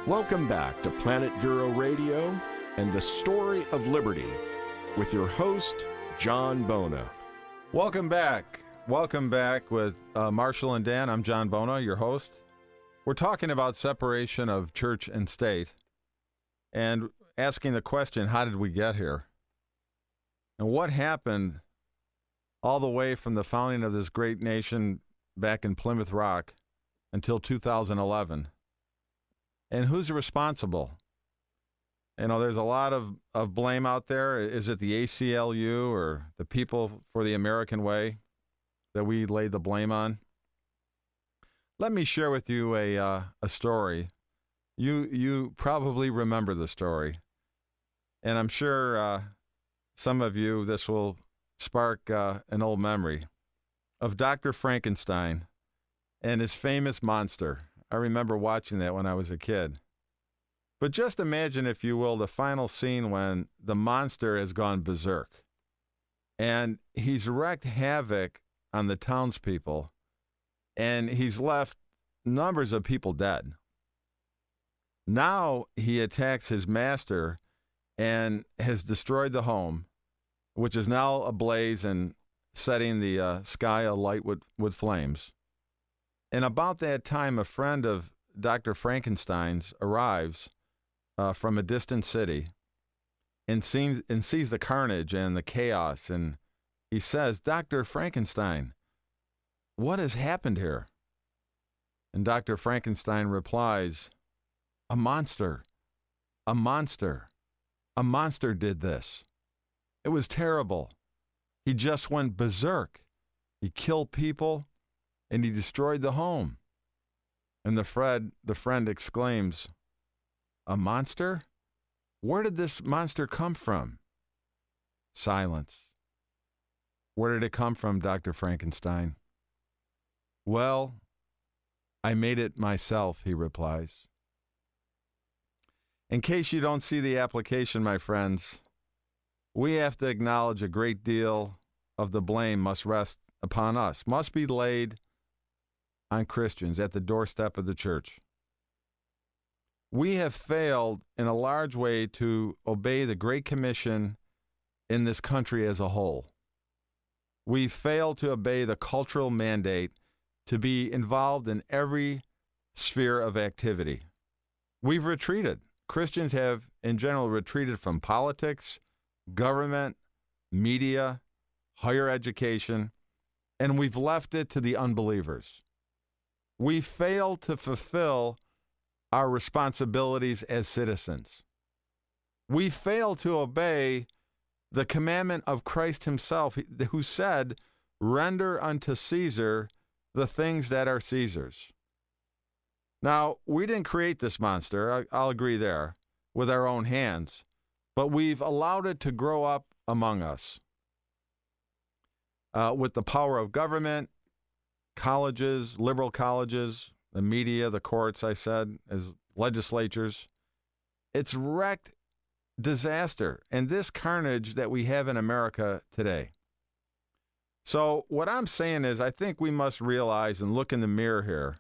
Welcome back to Planet Vero Radio and the Story of Liberty with your host, John Bona. Welcome back. Welcome back with Marshall and Dan. I'm John Bona, your host. We're talking about separation of church and state and asking the question, how did we get here? And what happened all the way from the founding of this great nation back in Plymouth Rock until 2011? And who's responsible? You know, there's a lot of blame out there. Is it the ACLU or the People for the American Way that we laid the blame on? Let me share with you a story. You probably remember the story. And I'm sure some of you, this will spark an old memory of Dr. Frankenstein and his famous monster. I remember watching that when I was a kid. But just imagine, if you will, the final scene when the monster has gone berserk. And he's wreaked havoc on the townspeople. And he's left numbers of people dead. Now he attacks his master and has destroyed the home, which is now ablaze and setting the sky alight with flames. And about that time, a friend of Dr. Frankenstein's arrives from a distant city and sees the carnage and the chaos. And he says, "Dr. Frankenstein, what has happened here?" And Dr. Frankenstein replies, "A monster, a monster, a monster did this. It was terrible. He just went berserk. He killed people. And he destroyed the home." And the friend exclaims, "A monster? Where did this monster come from?" Silence. "Where did it come from, Dr. Frankenstein?" "Well, I made it myself," he replies. In case you don't see the application, my friends, we have to acknowledge a great deal of the blame must rest upon us, must be laid on Christians at the doorstep of the church. We have failed in a large way to obey the Great Commission in this country as a whole. We failed to obey the cultural mandate to be involved in every sphere of activity. We've retreated. Christians have, in general, retreated from politics, government, media, higher education, and we've left it to the unbelievers. We fail to fulfill our responsibilities as citizens. We fail to obey the commandment of Christ himself, who said, "Render unto Caesar the things that are Caesar's." Now, we didn't create this monster, I'll agree there, with our own hands, but we've allowed it to grow up among us with the power of government, colleges, liberal colleges, the media, the courts, I said, as legislatures. It's wreaked disaster and this carnage that we have in America today. So what I'm saying is, I think we must realize and look in the mirror here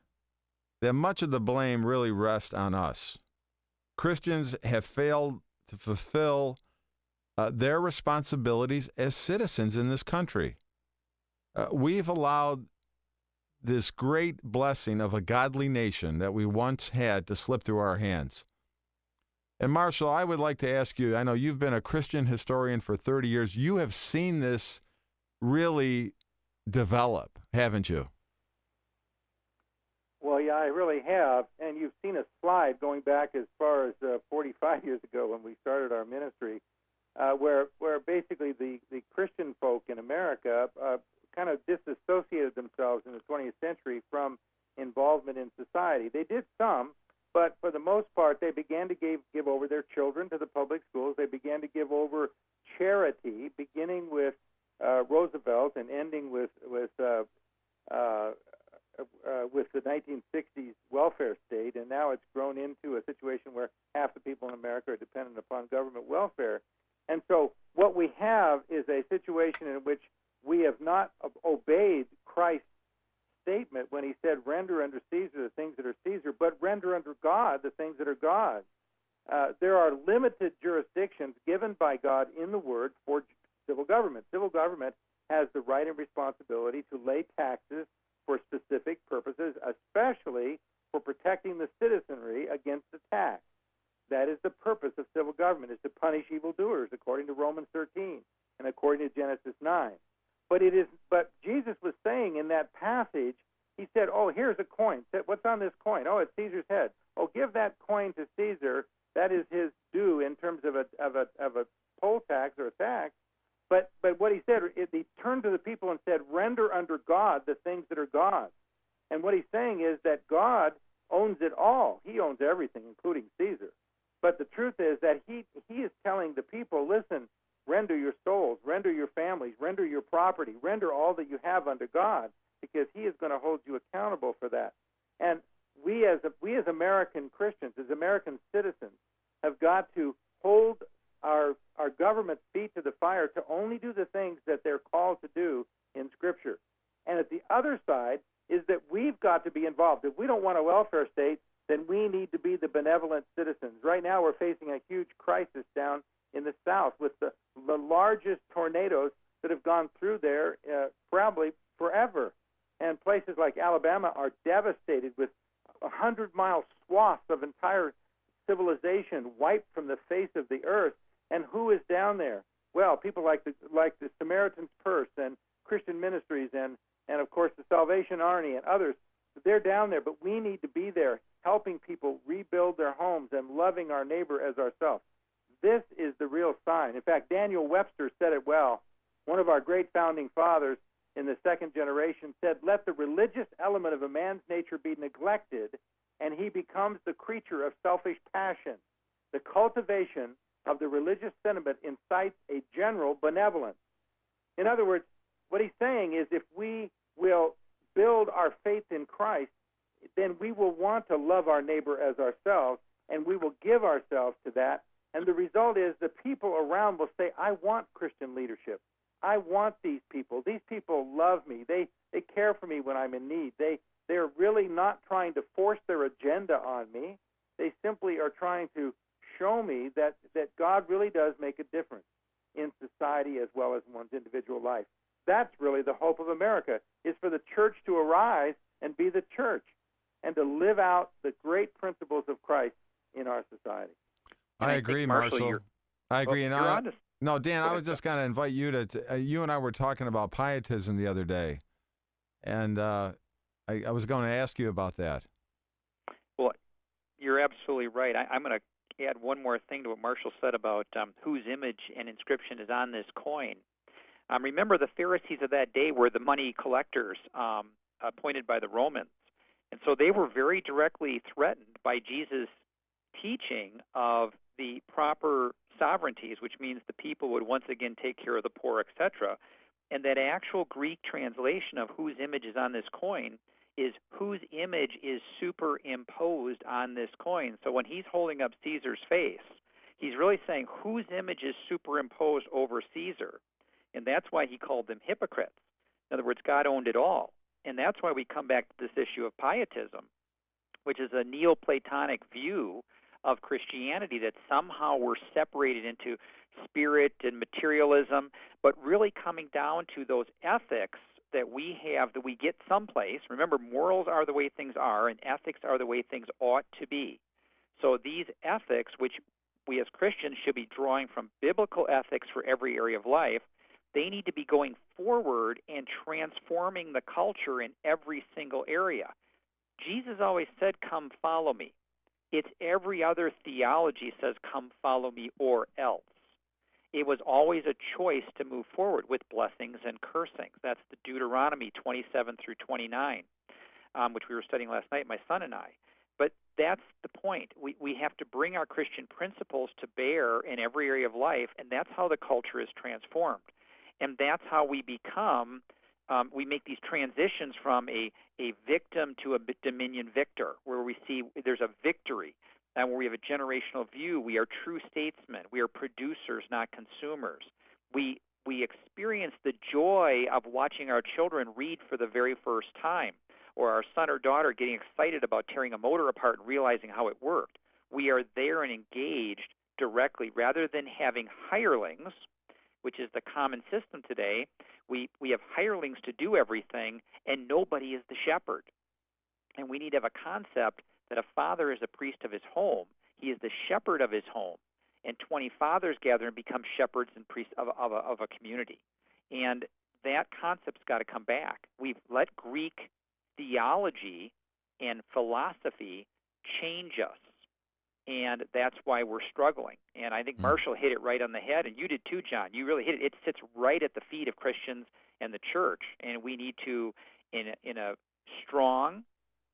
that much of the blame really rests on us. Christians have failed to fulfill their responsibilities as citizens in this country. We've allowed this great blessing of a godly nation that we once had to slip through our hands. And Marshall, I would like to ask you, I know you've been a Christian historian for 30 years. You have seen this really develop, haven't you? Well, yeah, I really have. And you've seen a slide going back as far as 45 years ago when we started our ministry, where basically the Christian folk in America kind of disassociated themselves in the 20th century from involvement in society. They did some, but for the most part, they began to give over their children to the public schools. They began to give over charity, beginning with Roosevelt and ending with the 1960s welfare state, and now it's grown into a situation where half the people in America are dependent upon government welfare. And so what we have is a situation in which we have not obeyed Christ's statement when he said, render unto Caesar the things that are Caesar, but render unto God the things that are God's. There are limited jurisdictions given by God in the Word for civil government. Civil government has the right and responsibility to lay taxes for specific purposes, especially for protecting the citizenry against attack. That is the purpose of civil government, is to punish evildoers, according to Romans 13 and according to Genesis 9. But Jesus was saying in that passage, he said, oh, here's a coin. What's on this coin? Oh, it's Caesar's head. Oh, give that coin to Caesar. That is his due in terms of a poll tax or a tax. But what he said, he turned to the people and said, render unto God the things that are God's. And what he's saying is that God owns it all. He owns everything, including Caesar. But the truth is that he is telling the people, listen, render your souls, render your families, render your property, render all that you have unto God, because he is going to hold you accountable for that. And we as American Christians, as American citizens, have got to hold our government's feet to the fire to only do the things that they're called to do in Scripture. And at the other side is that we've got to be involved. If we don't want a welfare state, then we need to be the benevolent citizens. Right now we're facing a huge crisis down in the South with the largest tornadoes that have gone through there probably forever. And places like Alabama are devastated with 100-mile swaths of entire civilization wiped from the face of the earth. And who is down there? Well, people like the Samaritan's Purse and Christian Ministries and of course the Salvation Army and others. They're down there, but we need to be there helping people rebuild their homes and loving our neighbor as ourselves. This is the real sign. In fact, Daniel Webster said it well. One of our great founding fathers in the second generation said, let the religious element of a man's nature be neglected, and he becomes the creature of selfish passion. The cultivation of the religious sentiment incites a general benevolence. In other words, what he's saying is if we will build our faith in Christ, then we will want to love our neighbor as ourselves, and we will give ourselves to that. And the result is the people around will say, I want Christian leadership. I want these people. These people love me. They care for me when I'm in need. They're really not trying to force their agenda on me. They simply are trying to show me that God really does make a difference in society as well as one's individual life. That's really the hope of America, is for the church to arise and be the church and to live out the great principles of Christ in our society. I agree, Marshall. I agree. No, Dan, I was just going to invite you to you and I were talking about pietism the other day, and I was going to ask you about that. Well, you're absolutely right. I'm going to add one more thing to what Marshall said about whose image and inscription is on this coin. Remember, the Pharisees of that day were the money collectors appointed by the Romans. And so they were very directly threatened by Jesus' teaching of the proper sovereignties, which means the people would once again take care of the poor, etc. And that actual Greek translation of whose image is on this coin is whose image is superimposed on this coin. So when he's holding up Caesar's face, he's really saying whose image is superimposed over Caesar. And that's why he called them hypocrites. In other words, God owned it all. And that's why we come back to this issue of pietism, which is a Neoplatonic view of Christianity that somehow we're separated into spirit and materialism, but really coming down to those ethics that we have that we get someplace. Remember, morals are the way things are, and ethics are the way things ought to be. So these ethics, which we as Christians should be drawing from biblical ethics for every area of life, they need to be going forward and transforming the culture in every single area. Jesus always said, come follow me. It's every other theology says, come follow me or else. It was always a choice to move forward with blessings and cursings. That's the Deuteronomy 27 through 29, which we were studying last night, my son and I. But that's the point. We have to bring our Christian principles to bear in every area of life, and that's how the culture is transformed. And that's how we become, we make these transitions from a victim to a dominion victor, where we see there's a victory, and where we have a generational view. We are true statesmen. We are producers, not consumers. We experience the joy of watching our children read for the very first time, or our son or daughter getting excited about tearing a motor apart and realizing how it worked. We are there and engaged directly rather than having hirelings, which is the common system today. We have hirelings to do everything, and nobody is the shepherd. And we need to have a concept that a father is a priest of his home. He is the shepherd of his home. And 20 fathers gather and become shepherds and priests of a community. And that concept's got to come back. We've let Greek theology and philosophy change us. And that's why we're struggling. And I think Marshall hit it right on the head, and you did too, John. You really hit it. It sits right at the feet of Christians and the church. And we need to, in a strong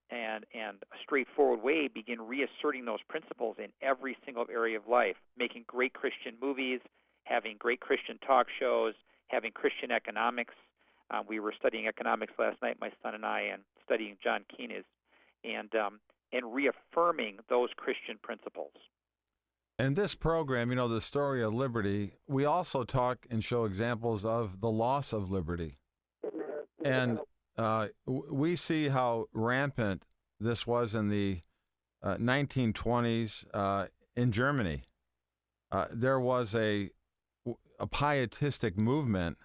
and a straightforward way, begin reasserting those principles in every single area of life, making great Christian movies, having great Christian talk shows, having Christian economics. We were studying economics last night, my son and I, and studying John Keene's, and reaffirming those Christian principles. In this program, the story of liberty, we also talk and show examples of the loss of liberty. And we see how rampant this was in the 1920s in Germany. There was a pietistic movement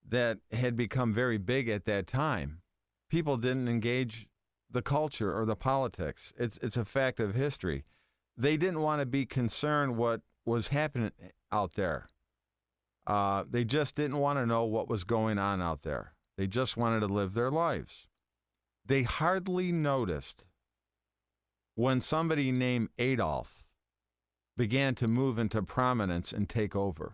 that had become very big at that time. People didn't engage the culture or the politics. It's a fact of history. They didn't want to be concerned what was happening out there. They just didn't want to know what was going on out there. They just wanted to live their lives. They hardly noticed when somebody named Adolf began to move into prominence and take over.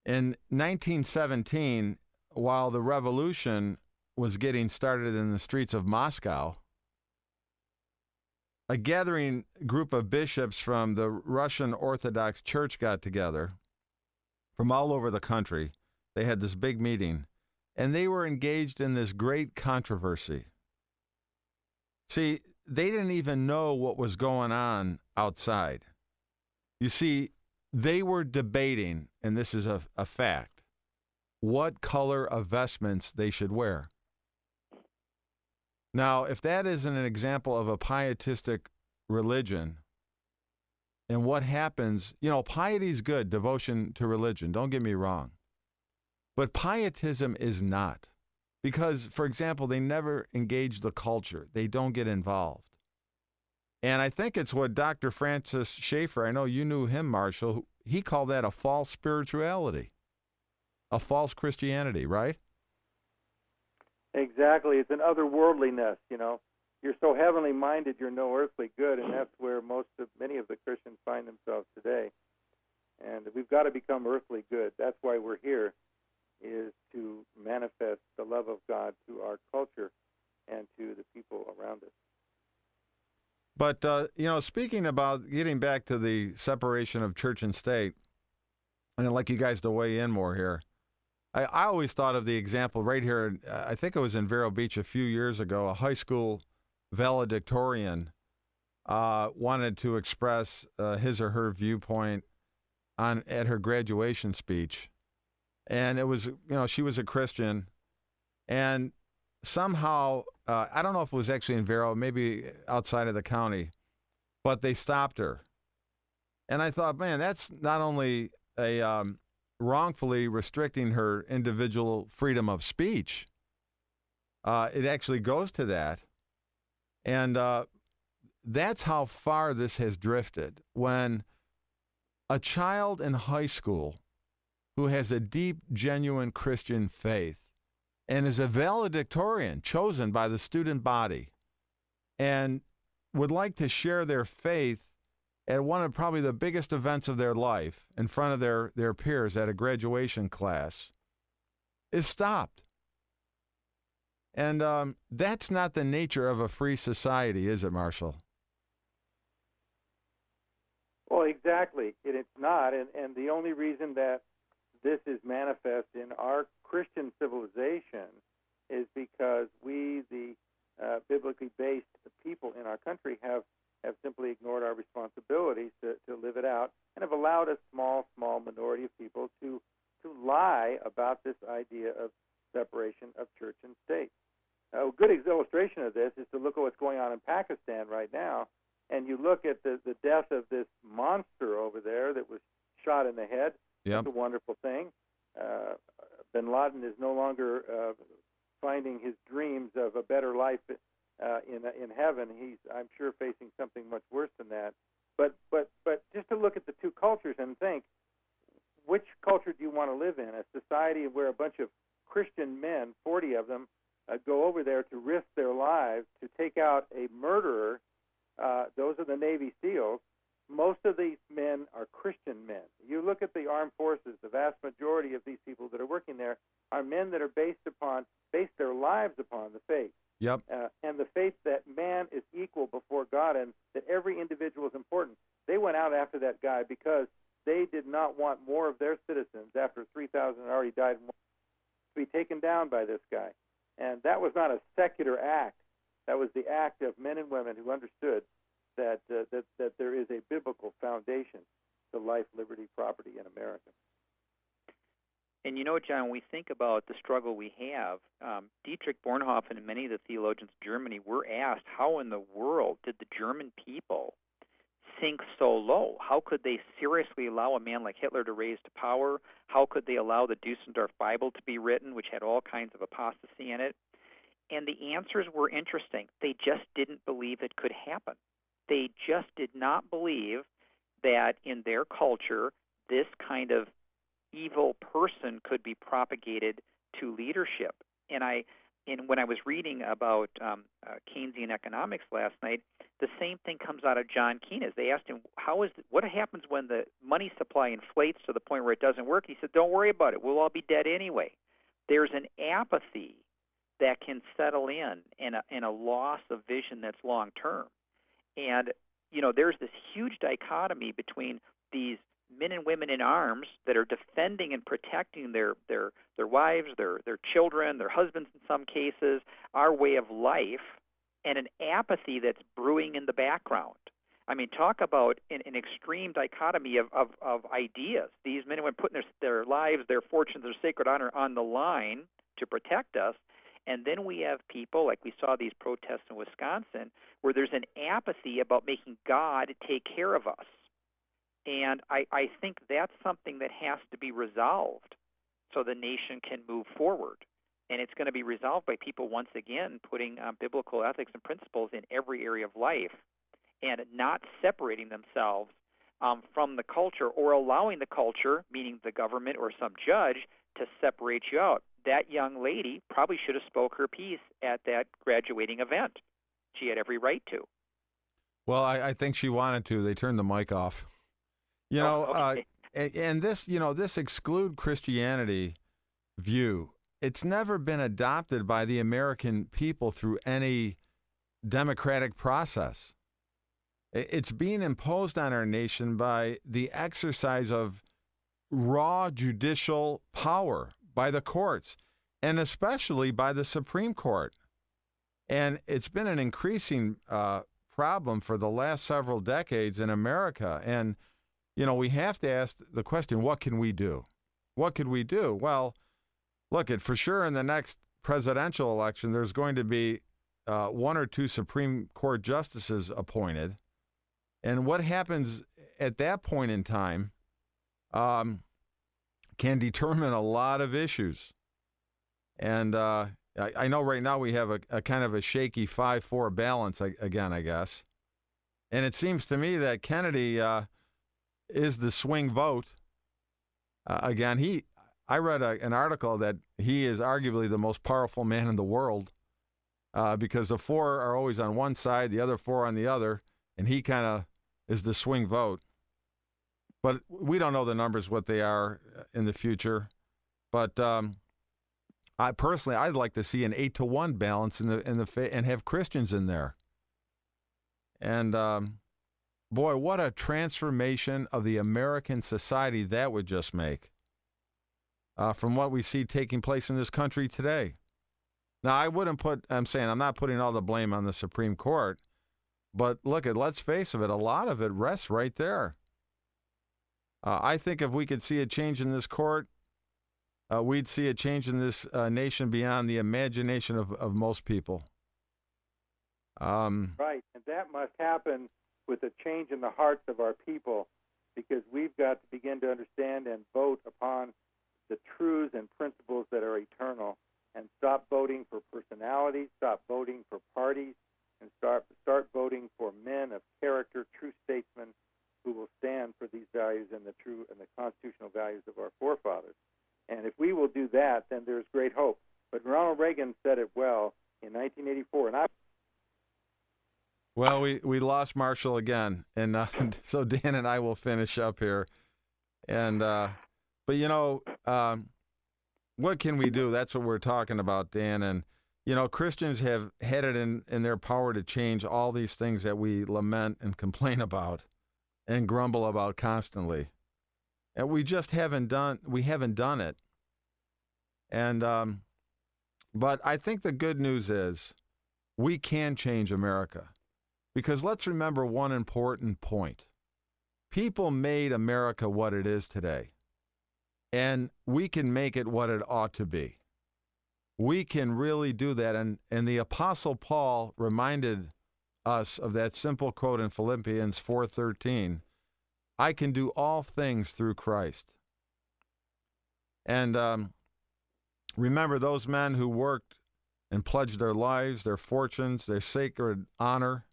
In 1917, while the revolution was getting started in the streets of Moscow, a gathering group of bishops from the Russian Orthodox Church got together from all over the country. They had this big meeting, and they were engaged in this great controversy. See, they didn't even know what was going on outside. You see, they were debating, and this is a fact, what color of vestments they should wear. Now, if that isn't an example of a pietistic religion, and what happens, piety is good, devotion to religion, don't get me wrong. But pietism is not. Because, for example, they never engage the culture. They don't get involved. And I think it's what Dr. Francis Schaeffer, I know you knew him, Marshall, he called that a false spirituality, a false Christianity, right? Exactly. It's an otherworldliness, You're so heavenly minded, you're no earthly good, and that's where many of the Christians find themselves today. And we've got to become earthly good. That's why we're here, is to manifest the love of God to our culture and to the people around us. But, speaking about getting back to the separation of church and state, and I'd like you guys to weigh in more here. I always thought of the example right here. I think it was in Vero Beach a few years ago. A high school valedictorian wanted to express his or her viewpoint at her graduation speech. And it was, she was a Christian. And somehow, I don't know if it was actually in Vero, maybe outside of the county, but they stopped her. And I thought, man, that's not only a wrongfully restricting her individual freedom of speech, it actually goes to that. And that's how far this has drifted. When a child in high school who has a deep, genuine Christian faith and is a valedictorian chosen by the student body and would like to share their faith at one of probably the biggest events of their life in front of their peers at a graduation class, is stopped. And that's not the nature of a free society, is it, Marshall? Well, exactly. It's not. And the only reason that this is manifest in our Christian civilization is because we, the biblically based people in our country, have simply ignored our responsibilities to live it out and have allowed a small minority of people to lie about this idea of separation of church and state. A good illustration of this is to look at what's going on in Pakistan right now, and you look at the death of this monster over there that was shot in the head. Yep. That's a wonderful thing. Bin Laden is no longer finding his dreams of a better life in heaven. He's, I'm sure, facing something much worse than that. But just to look at the two cultures and think, which culture do you want to live in? A society where a bunch of Christian men, 40 of them, go over there to risk their lives to take out a murderer. Those are the Navy SEALs. Most of these men are Christian men. You look at the armed forces, the vast majority of these people that are working there are men that are based their lives upon the faith. Yep. And the faith that man is equal before God and that every individual is important. They went out after that guy because they did not want more of their citizens, after 3,000 had already died, to be taken down by this guy. And that was not a secular act. That was the act of men and women who understood that there is a biblical foundation to life, liberty, property in America. And you know, John, when we think about the struggle we have, Dietrich Bonhoeffer and many of the theologians in Germany were asked, how in the world did the German people sink so low? How could they seriously allow a man like Hitler to rise to power? How could they allow the Dusseldorf Bible to be written, which had all kinds of apostasy in it? And the answers were interesting. They just didn't believe it could happen. They just did not believe that in their culture this kind of evil person could be propagated to leadership. And when I was reading about Keynesian economics last night, the same thing comes out of John Keynes. They asked him, what happens when the money supply inflates to the point where it doesn't work? He said, don't worry about it. We'll all be dead anyway. There's an apathy that can settle in a loss of vision that's long term. And, you know, there's this huge dichotomy between these men and women in arms that are defending and protecting their wives, their children, their husbands in some cases, our way of life, and an apathy that's brewing in the background. I mean, talk about an extreme dichotomy of ideas. These men and women putting their lives, their fortunes, their sacred honor on the line to protect us. And then we have people, like we saw these protests in Wisconsin, where there's an apathy about making God take care of us. And I think that's something that has to be resolved so the nation can move forward. And it's going to be resolved by people, once again, putting biblical ethics and principles in every area of life and not separating themselves from the culture or allowing the culture, meaning the government or some judge, to separate you out. That young lady probably should have spoke her piece at that graduating event. She had every right to. Well, I think she wanted to. They turned the mic off. You know, okay. And this, you know, this exclude Christianity view, it's never been adopted by the American people through any democratic process. It's being imposed on our nation by the exercise of raw judicial power by the courts, and especially by the Supreme Court. And it's been an increasing problem for the last several decades in America. And, you know, we have to ask the question, what can we do? What could we do? Well, look, for sure in the next presidential election, there's going to be one or two Supreme Court justices appointed. And what happens at that point in time can determine a lot of issues. And I know right now we have a kind of a shaky 5-4 balance again, I guess. And it seems to me that Kennedy is the swing vote. Again, I read an article that he is arguably the most powerful man in the world because the four are always on one side, the other four on the other, and he kind of is the swing vote. But we don't know the numbers, what they are in the future. But I'd like to see an 8-1 balance and have Christians in there. And boy, what a transformation of the American society that would just make from what we see taking place in this country today. Now, I'm not putting all the blame on the Supreme Court, but let's face it, a lot of it rests right there. I think if we could see a change in this court, we'd see a change in this nation beyond the imagination of most people. Right, and that must happen with a change in the hearts of our people, because we've got to begin to understand and vote upon the truths and principles that are eternal, and stop voting for personalities, stop voting for parties, and start voting for men of character, true statesmen who will stand for these values and the true and the constitutional values of our forefathers. And if we will do that, then there's great hope. But Ronald Reagan said it well in 1984, and Well, we lost Marshall again, and so Dan and I will finish up here. And but what can we do? That's what we're talking about, Dan. And Christians have had it in their power to change all these things that we lament and complain about and grumble about constantly, and we just haven't done it. And but I think the good news is we can change America. Because let's remember one important point. People made America what it is today, and we can make it what it ought to be. We can really do that, and the Apostle Paul reminded us of that simple quote in Philippians 4:13, I can do all things through Christ. And remember those men who worked and pledged their lives, their fortunes, their sacred honor,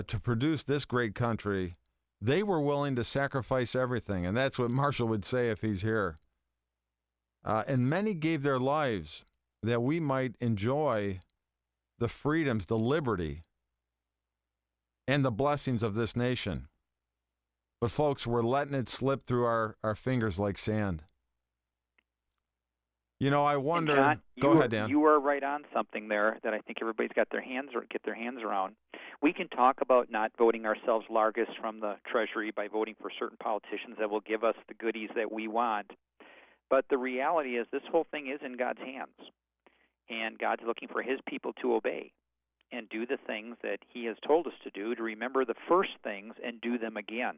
to produce this great country. They were willing to sacrifice everything, and that's what Marshall would say if he's here. And many gave their lives that we might enjoy the freedoms, the liberty, and the blessings of this nation. But folks, we're letting it slip through our fingers like sand. I wonder. John, go ahead, Dan. You are right on something there that I think everybody's got their hands around. We can talk about not voting ourselves largest from the Treasury by voting for certain politicians that will give us the goodies that we want. But the reality is this whole thing is in God's hands. And God's looking for his people to obey and do the things that he has told us to do, to remember the first things and do them again.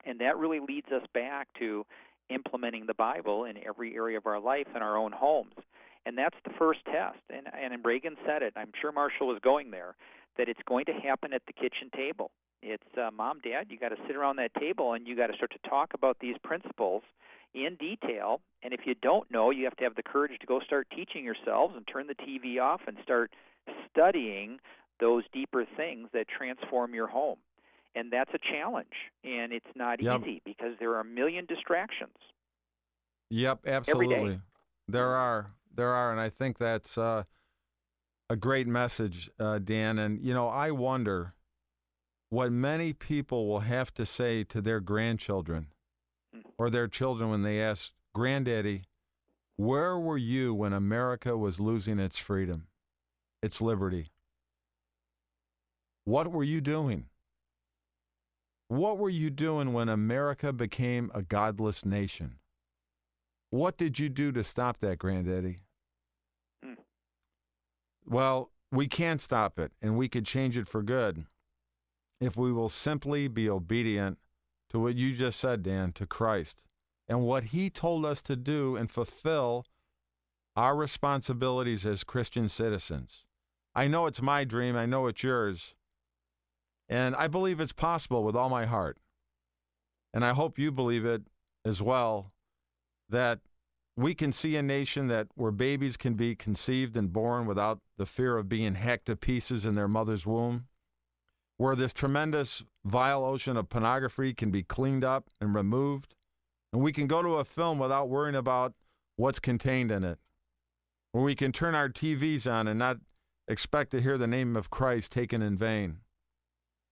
And that really leads us back to implementing the Bible in every area of our life in our own homes. And that's the first test. And Reagan said it, I'm sure Marshall was going there, that it's going to happen at the kitchen table. It's, Mom, Dad, you got to sit around that table and you got to start to talk about these principles in detail. And if you don't know, you have to have the courage to go start teaching yourselves and turn the TV off and start studying those deeper things that transform your home. And that's a challenge, and it's not easy because there are a million distractions. Yep, absolutely. There are, and I think that's a great message, Dan. And, I wonder what many people will have to say to their grandchildren or their children when they ask, Granddaddy, where were you when America was losing its freedom, its liberty? What were you doing? What were you doing when America became a godless nation? What did you do to stop that, Granddaddy? Well, we can stop it, and we could change it for good if we will simply be obedient to what you just said, Dan, to Christ, and what he told us to do and fulfill our responsibilities as Christian citizens. I know it's my dream. I know it's yours. And I believe it's possible with all my heart. And I hope you believe it as well, that we can see a nation where babies can be conceived and born without the fear of being hacked to pieces in their mother's womb, where this tremendous vile ocean of pornography can be cleaned up and removed, and we can go to a film without worrying about what's contained in it, where we can turn our TVs on and not expect to hear the name of Christ taken in vain,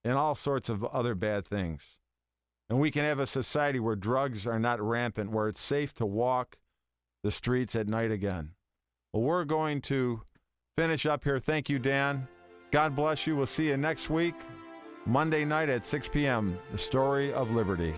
and all sorts of other bad things. And we can have a society where drugs are not rampant, where it's safe to walk the streets at night again. Well, we're going to finish up here. Thank you, Dan. God bless you. We'll see you next week, Monday night at 6 p.m., The Story of Liberty.